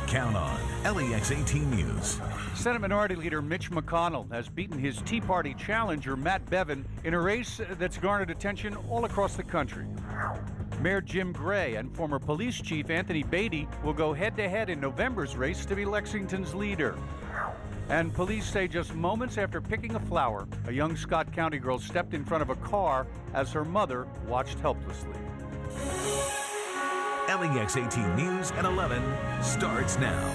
Count on LEX-18 News. Senate Minority Leader Mitch McConnell has beaten his Tea Party challenger Matt Bevin in a race that's garnered attention all across the country. Mayor Jim Gray and former police chief Anthony Beatty will go head-to-head in November's race to be Lexington's leader. And police say just moments after picking a flower, a young Scott County girl stepped in front of a car as her mother watched helplessly. LEX-18 News at 11 starts now.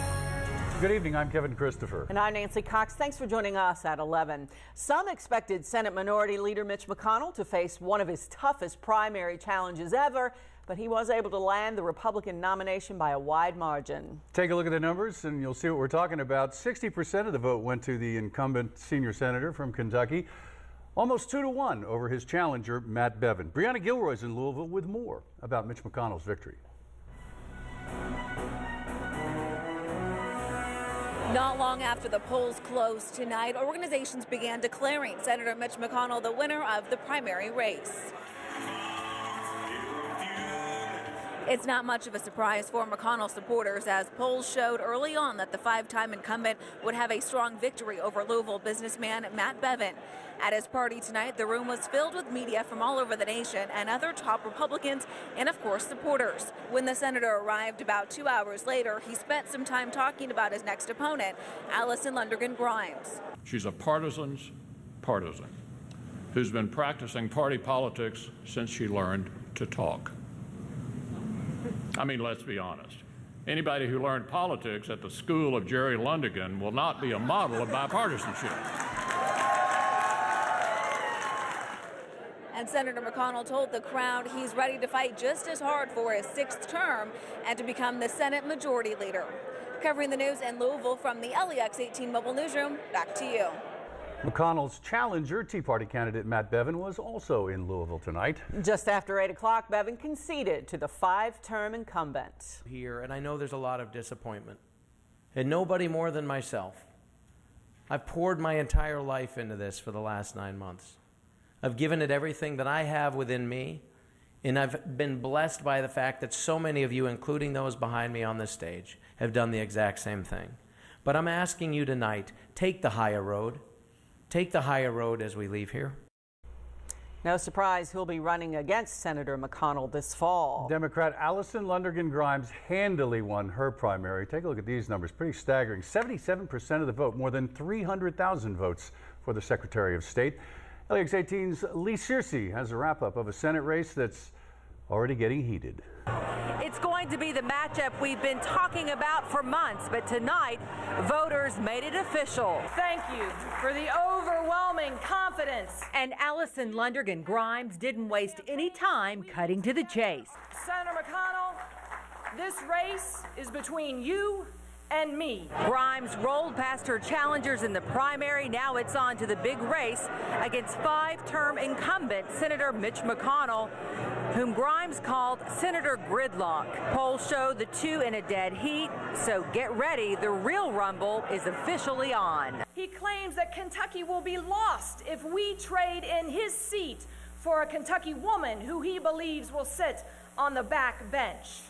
Good evening, I'm Kevin Christopher. And I'm Nancy Cox. Thanks for joining us at 11. Some expected Senate Minority Leader Mitch McConnell to face one of his toughest primary challenges ever, but he was able to land the Republican nomination by a wide margin. Take a look at the numbers and you'll see what we're talking about. 60% of the vote went to the incumbent senior senator from Kentucky, almost 2-1 over his challenger, Matt Bevin. Brianna Gilroy's in Louisville with more about Mitch McConnell's victory. Not long after the polls closed tonight, organizations began declaring Senator Mitch McConnell the winner of the primary race. It's not much of a surprise for McConnell supporters, as polls showed early on that the five-time incumbent would have a strong victory over Louisville businessman Matt Bevin. At his party tonight, the room was filled with media from all over the nation and other top Republicans and, of course, supporters. When the senator arrived about 2 hours later, he spent some time talking about his next opponent, Allison Lundergan Grimes. She's a partisan's partisan who's been practicing party politics since she learned to talk. I mean, let's be honest. Anybody who learned politics at the school of Jerry Lundergan will not be a model of bipartisanship. And Senator McConnell told the crowd he's ready to fight just as hard for his 6th term and to become the Senate Majority Leader. Covering the news in Louisville from the LEX-18 Mobile Newsroom, back to you. McConnell's challenger, Tea Party candidate Matt Bevin, was also in Louisville tonight. Just after 8 o'clock, Bevin conceded to the 5-term incumbent. Here, and I know there's a lot of disappointment, and nobody more than myself. I've poured my entire life into this for the last 9 months. I've given it everything that I have within me, and I've been blessed by the fact that so many of you, including those behind me on this stage, have done the exact same thing. But I'm asking you tonight, take the higher road. Take the higher road as we leave here. No surprise, he'll be running against Senator McConnell this fall. Democrat Allison Lundergan Grimes handily won her primary. Take a look at these numbers, pretty staggering. 77% of the vote, more than 300,000 votes for the Secretary of State. LEX-18's Lee Searcy has a wrap-up of a Senate race that's already getting heated. It's going to be the matchup we've been talking about for months, but tonight, voters made it official. Thank you for the overwhelming confidence. And Allison Lundergan Grimes didn't waste any time cutting to the chase. Senator McConnell, this race is between you and me. Grimes rolled past her challengers in the primary. Now it's on to the big race against 5-term incumbent Senator Mitch McConnell, whom Grimes called Senator Gridlock. Polls show the two in a dead heat, so get ready. The real rumble is officially on. He claims that Kentucky will be lost if we trade in his seat for a Kentucky woman who he believes will sit on the back bench.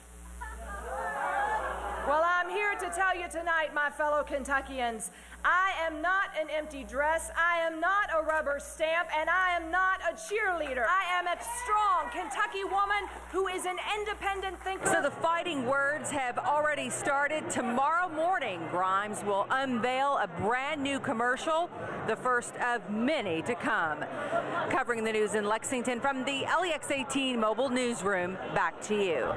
Well, I'm here to tell you tonight, my fellow Kentuckians, I am not an empty dress, I am not a rubber stamp, and I am not a cheerleader. I am a strong Kentucky woman who is an independent thinker. So the fighting words have already started. Tomorrow morning, Grimes will unveil a brand new commercial, the first of many to come. Covering the news in Lexington from the LEX-18 Mobile Newsroom, back to you.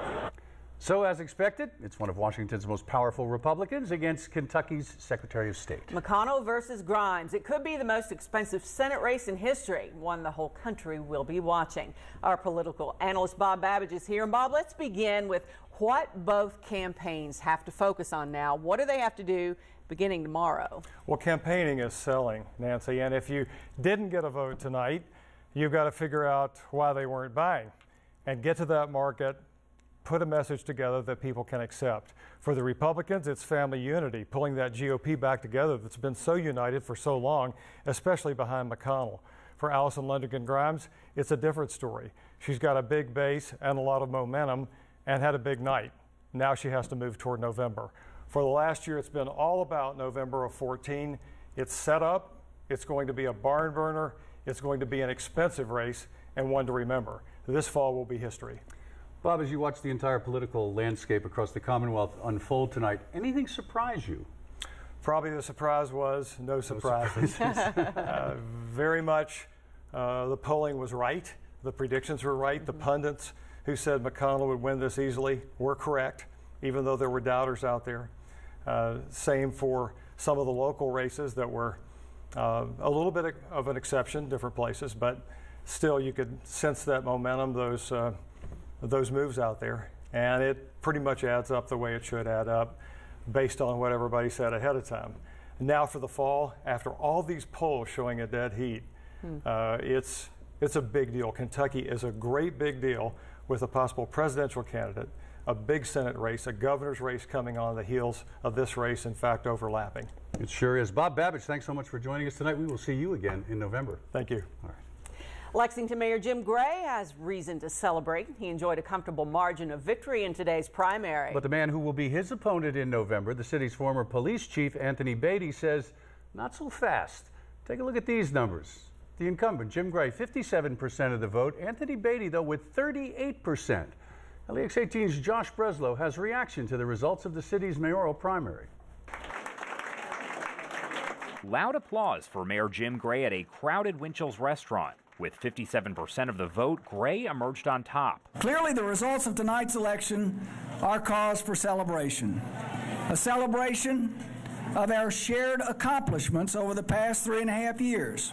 So, as expected, it's one of Washington's most powerful Republicans against Kentucky's Secretary of State. McConnell versus Grimes. It could be the most expensive Senate race in history, one the whole country will be watching. Our political analyst Bob Babbage is here. And Bob, let's begin with what both campaigns have to focus on now. What do they have to do beginning tomorrow? Well, campaigning is selling, Nancy, and if you didn't get a vote tonight, you've got to figure out why they weren't buying and get to that market, put a message together that people can accept. For the Republicans, it's family unity, pulling that GOP back together that's been so united for so long, especially behind McConnell. For Allison Lundergan Grimes, it's a different story. She's got a big base and a lot of momentum and had a big night. Now she has to move toward November. For the last year, it's been all about November of 14. It's set up. It's going to be a barn burner. It's going to be an expensive race and one to remember. This fall will be history. Bob, as you watch the entire political landscape across the Commonwealth unfold tonight, anything surprise you? Probably the surprise was no surprises. Very much the polling was right. The predictions were right. The pundits who said McConnell would win this easily were correct, even though there were doubters out there. Same for some of the local races that were a little bit of an exception, different places, but still you could sense that momentum, those moves out there, and it pretty much adds up the way it should add up based on what everybody said ahead of time. Now for the fall, after all these polls showing a dead heat, it's a big deal. Kentucky is a great big deal with a possible presidential candidate, a big Senate race, a governor's race coming on the heels of this race, in fact, overlapping. It sure is. Bob Babbage, thanks so much for joining us tonight. We will see you again in November. Thank you. All right. Lexington Mayor Jim Gray has reason to celebrate. He enjoyed a comfortable margin of victory in today's primary. But the man who will be his opponent in November, the city's former police chief, Anthony Beatty, says not so fast. Take a look at these numbers. The incumbent, Jim Gray, 57% of the vote. Anthony Beatty, though, with 38%. LEX-18's Josh Breslow has reaction to the results of the city's mayoral primary. Loud applause for Mayor Jim Gray at a crowded Winchell's restaurant. With 57% of the vote, Gray emerged on top. Clearly, the results of tonight's election are cause for celebration. A celebration of our shared accomplishments over the past 3.5 years.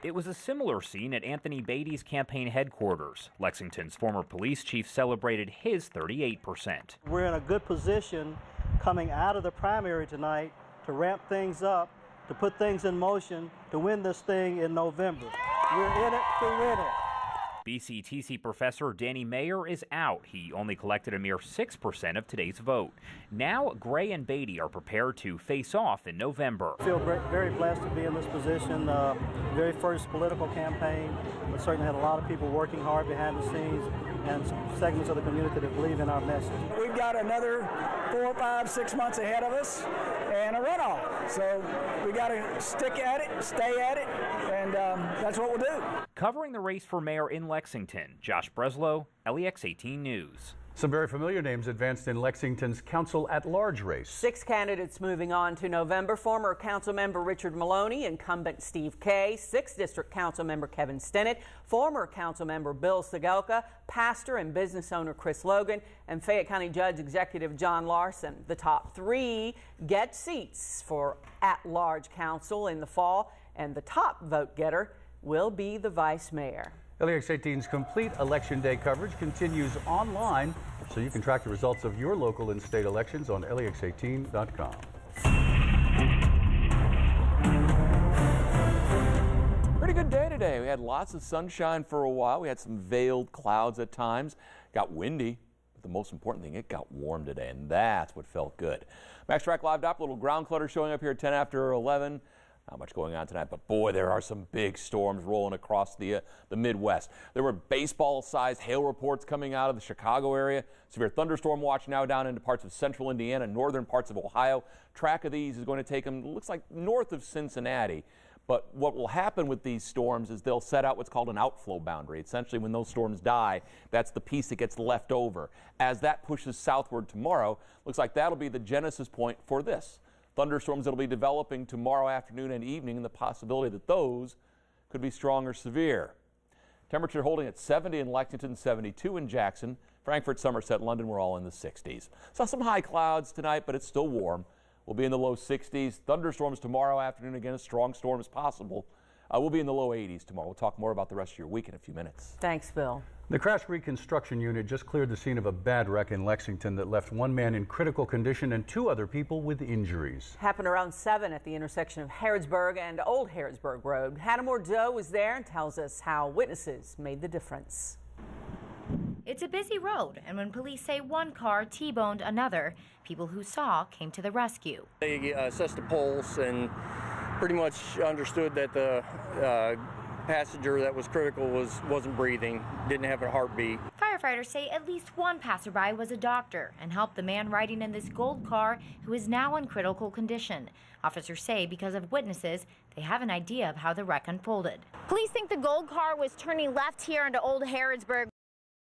It was a similar scene at Anthony Beatty's campaign headquarters. Lexington's former police chief celebrated his 38%. We're in a good position coming out of the primary tonight to ramp things up, to put things in motion, to win this thing in November. We're in it to win it. BCTC professor Danny Mayer is out. He only collected a mere 6% of today's vote. Now, Gray and Beatty are prepared to face off in November. I feel very blessed to be in this position. Very first political campaign, but certainly had a lot of people working hard behind the scenes and some segments of the community that believe in our message. We've got another 4, 5, 6 months ahead of us and a runoff. So we got to stick at it, stay at it, and that's what we'll do. Covering the race for mayor in Lexington, Josh Breslow, LEX-18 News. Some very familiar names advanced in Lexington's council-at-large race. 6 candidates moving on to November. Former council member Richard Maloney, incumbent Steve Kay, 6th District Council member Kevin Stennett, former council member Bill Segelka, pastor and business owner Chris Logan, and Fayette County Judge Executive John Larson. The top 3 get seats for at-large council in the fall, and the top vote getter will be the vice mayor. LEX-18's complete Election Day coverage continues online, so you can track the results of your local and state elections on LEX18.com. Pretty good day today. We had lots of sunshine for a while. We had some veiled clouds at times. Got windy, but the most important thing, it got warm today, and that's what felt good. Max Track Live Doc, a little ground clutter showing up here at 10 after 11. Not much going on tonight, but boy, there are some big storms rolling across the Midwest. There were baseball-sized hail reports coming out of the Chicago area. Severe thunderstorm watch now down into parts of central Indiana, northern parts of Ohio. Track of these is going to take them, looks like, north of Cincinnati. But what will happen with these storms is they'll set out what's called an outflow boundary. Essentially, when those storms die, that's the piece that gets left over. As that pushes southward tomorrow, looks like that'll be the genesis point for this. Thunderstorms that will be developing tomorrow afternoon and evening, and the possibility that those could be strong or severe. Temperature holding at 70 in Lexington, 72 in Jackson, Frankfort, Somerset, London, we're all in the 60s. Saw some high clouds tonight, but it's still warm. We'll be in the low 60s. Thunderstorms tomorrow afternoon, again, a strong storm is possible. We'll be in the low 80s tomorrow. We'll talk more about the rest of your week in a few minutes. Thanks, Bill. The crash reconstruction unit just cleared the scene of a bad wreck in Lexington that left 1 man in critical condition and 2 other people with injuries. Happened around 7 at the intersection of Harrodsburg and Old Harrodsburg Road. Hannah Mordeau was there and tells us how witnesses made the difference. It's a busy road, and when police say 1 car T-boned another, people who saw came to the rescue. They assessed the pulse and pretty much understood that the passenger that was critical wasn't breathing, didn't have a heartbeat. Firefighters say at least one passerby was a doctor and helped the man riding in this gold car, who is now in critical condition. Officers say because of witnesses, they have an idea of how the wreck unfolded. Police think the gold car was turning left here into Old Harrodsburg